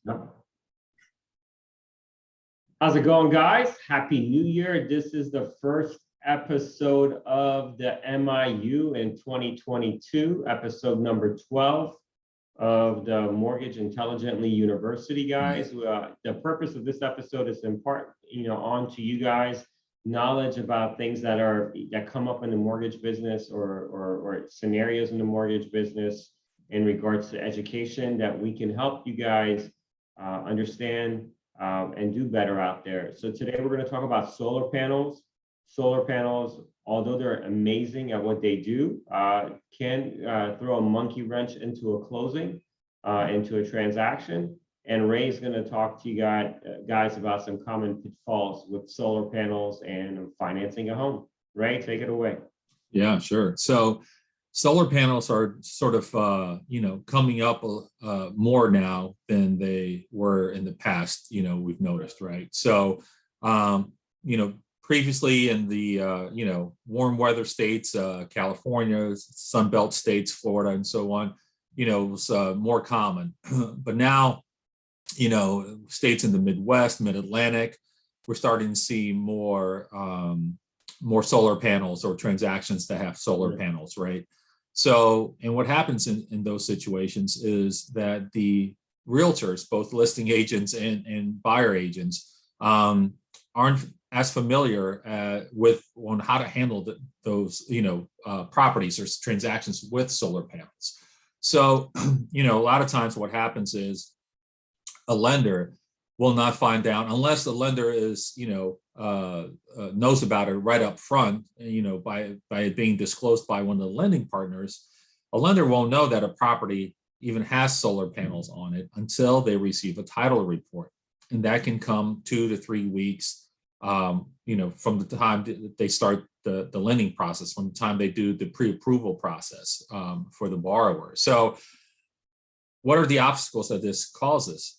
Yep. How's it going, guys? Happy New Year. This is the first episode of the MIU in 2022, episode number 12 of the Mortgage Intelligently University, guys. The purpose of this episode is to impart, on to you guys knowledge about things that come up in the mortgage business or scenarios in the mortgage business in regards to education that we can help you guys understand and do better out there. So today we're going to talk about solar panels. Solar panels, although they're amazing at what they do, can throw a monkey wrench into a closing, into a transaction. And Ray's going to talk to you guys about some common pitfalls with solar panels and financing a home. Ray, take it away. Yeah, sure. So solar panels are sort of, coming up more now than they were in the past, we've noticed, right? So, previously in the, warm weather states, California, Sunbelt states, Florida, and so on, it was more common. But now, states in the Midwest, Mid-Atlantic, we're starting to see more solar panels or transactions that have solar panels, right? So, and what happens in those situations is that the realtors, both listing agents and buyer agents, aren't as familiar on how to handle those, properties or transactions with solar panels. So, a lot of times what happens is a lender will not find out unless the lender is, knows about it right up front, by it being disclosed by one of the lending partners. A lender won't know that a property even has solar panels on it until they receive a title report. And that can come 2 to 3 weeks, from the time they start the lending process, from the time they do the pre-approval process for the borrower. So what are the obstacles that this causes?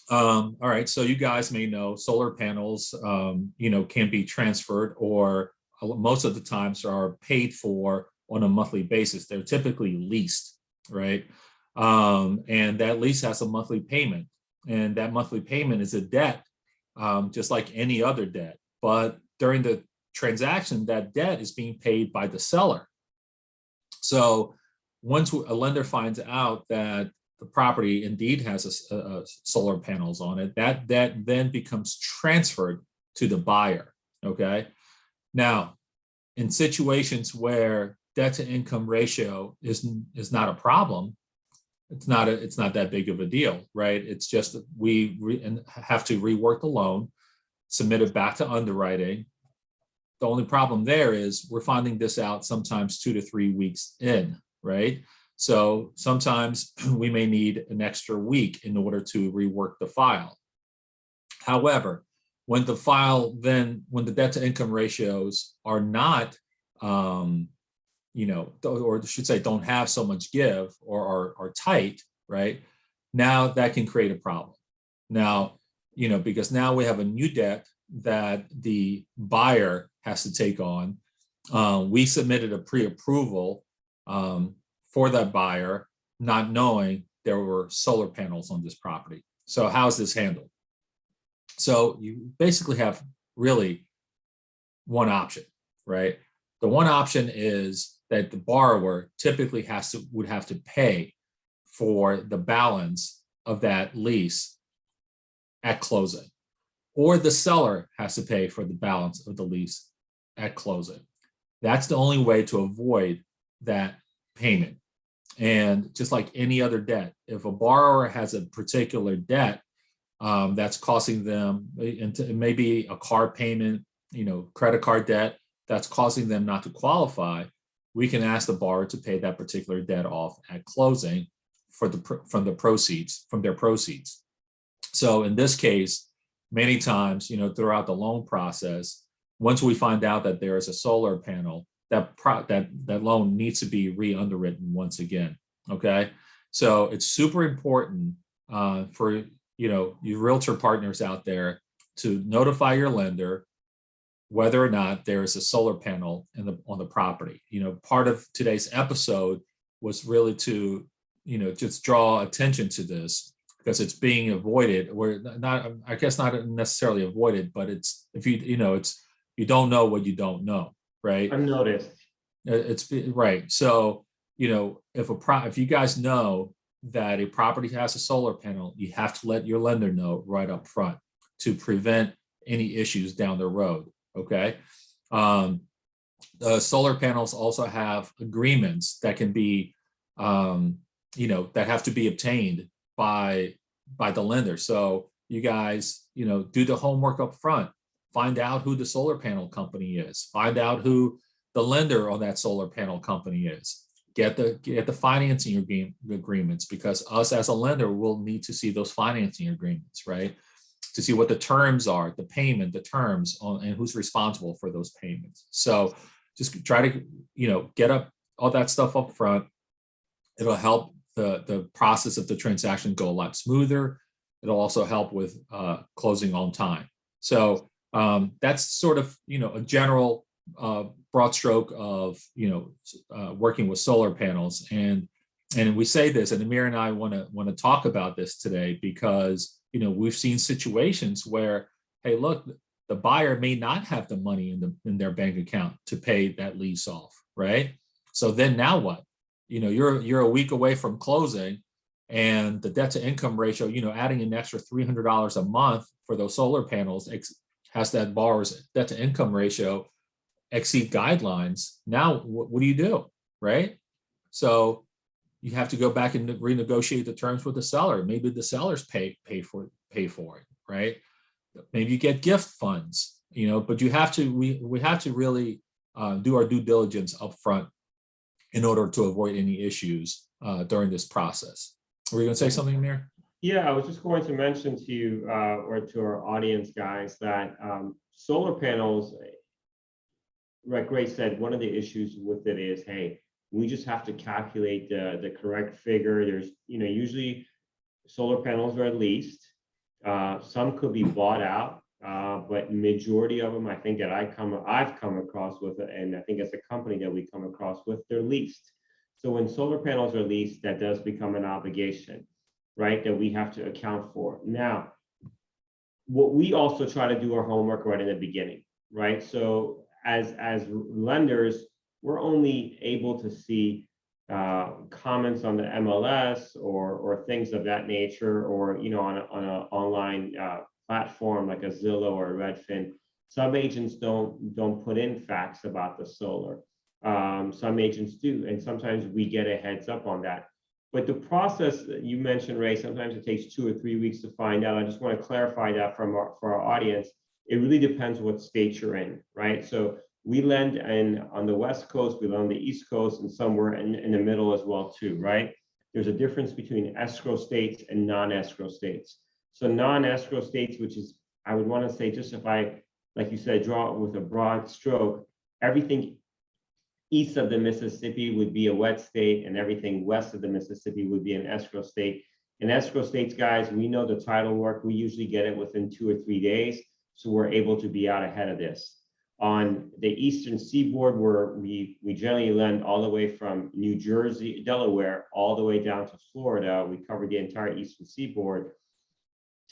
All right, so you guys may know solar panels, can be transferred or most of the times are paid for on a monthly basis. They're typically leased, right? And that lease has a monthly payment, and that monthly payment is a debt, just like any other debt. But during the transaction, that debt is being paid by the seller. So once a lender finds out that the property indeed has solar panels on it, that then becomes transferred to the buyer. Okay. Now, in situations where debt to income ratio is not a problem, it's not that big of a deal, right? It's just that we have to rework the loan, submit it back to underwriting. The only problem there is we're finding this out sometimes 2 to 3 weeks in, right? So sometimes we may need an extra week in order to rework the file. However, when the debt to income ratios are not, or I should say don't have so much give or are tight, right? Now that can create a problem. Now, because now we have a new debt that the buyer has to take on. We submitted a pre-approval for that buyer, not knowing there were solar panels on this property. So how's this handled? So you basically have really one option, right? The one option is that the borrower typically would have to pay for the balance of that lease at closing, or the seller has to pay for the balance of the lease at closing. That's the only way to avoid that payment. And just like any other debt, if a borrower has a particular debt that's costing them, it may be a car payment, credit card debt that's causing them not to qualify, we can ask the borrower to pay that particular debt off at closing from their proceeds. So in this case, many times, throughout the loan process, once we find out that there is a solar panel, that loan needs to be re-underwritten once again. Okay, so it's super important for your realtor partners out there to notify your lender whether or not there is a solar panel on the property. Part of today's episode was really to just draw attention to this because it's being avoided, or not, I guess not necessarily avoided, but it's, if it's, you don't know what you don't know, right? Unnoticed. It's right. So, if you guys know that a property has a solar panel, you have to let your lender know right up front to prevent any issues down the road. Okay. The solar panels also have agreements that can be, that have to be obtained by the lender. So you guys, do the homework up front. Find out who the solar panel company is. Find out who the lender on that solar panel company is. Get the financing agreements, because us as a lender will need to see those financing agreements, right? To see what the terms are, the payment, the terms on, and who's responsible for those payments. So just try to, get up all that stuff up front. It'll help the process of the transaction go a lot smoother. It'll also help with closing on time. So that's sort of, a general broad stroke of, working with solar panels. And we say this, and Amir and I want to talk about this today, because, we've seen situations where, hey, look, the buyer may not have the money in their bank account to pay that lease off, right? So then now what? You're a week away from closing, and the debt to income ratio, adding an extra $300 a month for those solar panels has that borrower's debt to income ratio exceed guidelines. Now, what do you do, right? So you have to go back and renegotiate the terms with the seller. Maybe the sellers pay for it, right? Maybe you get gift funds, but we have to really do our due diligence up front in order to avoid any issues during this process. Were you going to say something, Amir? Yeah, I was just going to mention to you or to our audience, guys, that solar panels, like Ray said, one of the issues with it is, hey, we just have to calculate the correct figure. There's, usually solar panels are leased. Some could be bought out, but majority of them, I think that I've come across with, and I think as a company that we come across with, they're leased. So when solar panels are leased, that does become an obligation, right? That we have to account for. Now, what we also try to do our homework right in the beginning, right? So as lenders, we're only able to see comments on the MLS or things of that nature, or on an online platform like a Zillow or a Redfin. Some agents don't put in facts about the solar. Some agents do, and sometimes we get a heads up on that. But the process that you mentioned, Ray, sometimes it takes 2 or 3 weeks to find out. I just want to clarify that for our audience. It really depends what state you're in, right? So we lend on the West Coast, we lend on the East Coast, and somewhere in the middle as well too, right? There's a difference between escrow states and non-escrow states. So non-escrow states, which is, I would want to say, just if I, like you said, draw it with a broad stroke, everything east of the Mississippi would be a wet state, and everything west of the Mississippi would be an escrow state. In escrow states, guys, we know the title work, we usually get it within 2 or 3 days, so we're able to be out ahead of this. On the eastern seaboard, where we generally lend all the way from New Jersey, Delaware, all the way down to Florida, we cover the entire eastern seaboard.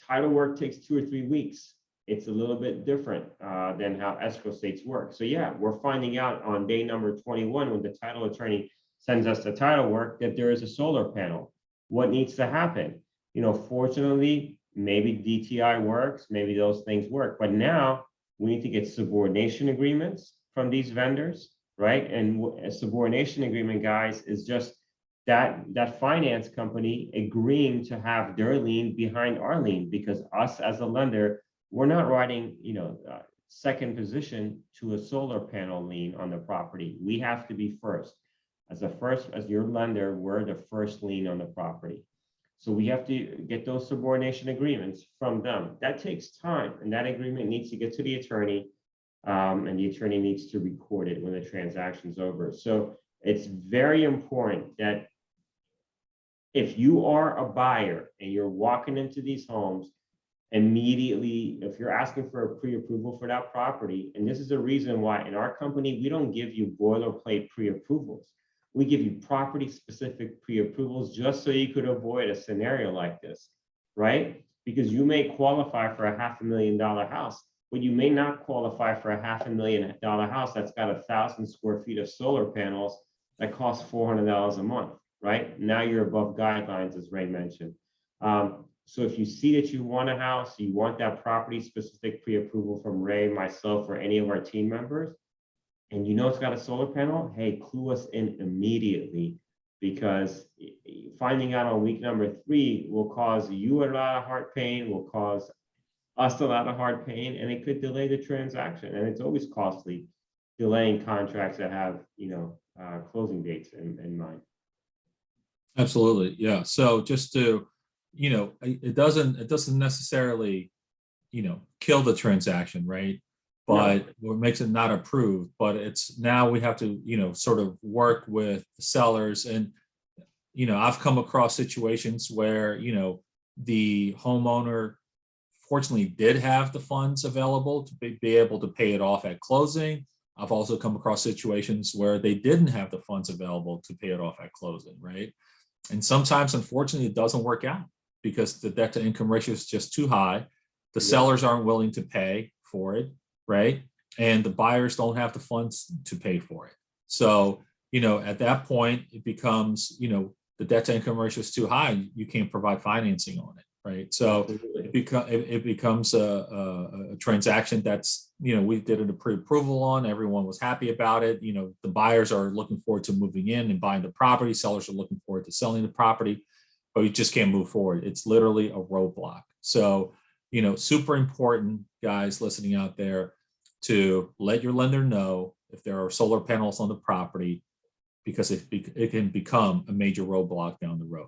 Title work takes 2 or 3 weeks. It's a little bit different than how escrow states work. So yeah, we're finding out on day number 21, when the title attorney sends us the title work, that there is a solar panel. What needs to happen? Fortunately, maybe DTI works, maybe those things work, but now we need to get subordination agreements from these vendors, right? And a subordination agreement, guys, is just that finance company agreeing to have their lien behind our lien, because us as a lender, we're not writing, second position to a solar panel lien on the property. We have to be first. As your lender, we're the first lien on the property. So we have to get those subordination agreements from them. That takes time, and that agreement needs to get to the attorney, and the attorney needs to record it when the transaction's over. So it's very important that if you are a buyer and you're walking into these homes, immediately, if you're asking for a pre-approval for that property, and this is the reason why in our company, we don't give you boilerplate pre-approvals. We give you property specific pre-approvals just so you could avoid a scenario like this. right? Because you may qualify for a $500,000 house, but you may not qualify for a $500,000 house that's got 1,000 square feet of solar panels that cost $400 a month, right? Now you're above guidelines, as Ray mentioned. So if you see that you want a house, you want that property specific pre-approval from Ray, myself, or any of our team members, and you know it's got a solar panel, hey, clue us in immediately, because finding out on week number 3 will cause you a lot of heart pain, will cause us a lot of heart pain, and it could delay the transaction. And it's always costly delaying contracts that have, closing dates in mind. Absolutely. Yeah. So just to, it doesn't necessarily, kill the transaction, right? But what makes it not approved, but it's now we have to, sort of work with the sellers. And, I've come across situations where, the homeowner fortunately did have the funds available to be able to pay it off at closing. I've also come across situations where they didn't have the funds available to pay it off at closing, right? And sometimes, unfortunately, it doesn't work out because the debt to income ratio is just too high. The sellers aren't willing to pay for it, right? And the buyers don't have the funds to pay for it. So, at that point, it becomes, the debt to income ratio is too high. You can't provide financing on it, right? So it becomes a transaction that's, we did a pre-approval on, everyone was happy about it. The buyers are looking forward to moving in and buying the property. Sellers are looking forward to selling the property, but we just can't move forward. It's literally a roadblock. So, super important, guys listening out there, to let your lender know if there are solar panels on the property, because it can become a major roadblock down the road.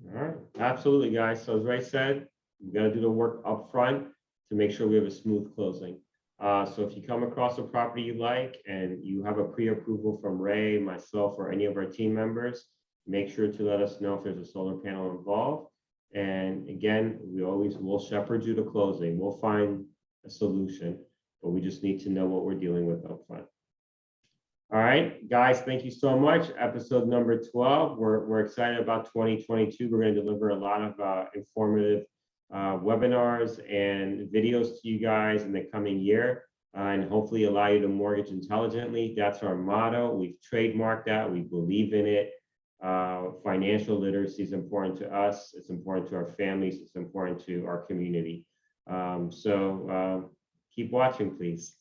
All right, absolutely, guys. So as Ray said, we got to do the work up front to make sure we have a smooth closing. So if you come across a property you like and you have a pre-approval from Ray, myself, or any of our team members, make sure to let us know if there's a solar panel involved. And again, we always will shepherd you to closing. We'll find a solution, but we just need to know what we're dealing with up front. All right, guys, thank you so much. Episode number 12. We're excited about 2022. We're going to deliver a lot of informative webinars and videos to you guys in the coming year, and hopefully allow you to mortgage intelligently. That's our motto. We've trademarked that. We believe in it. Financial literacy is important to us. It's important to our families. It's important to our community. So keep watching, please.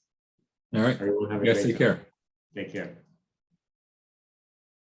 All right. Everyone have a Yes, great take time. care. Take care.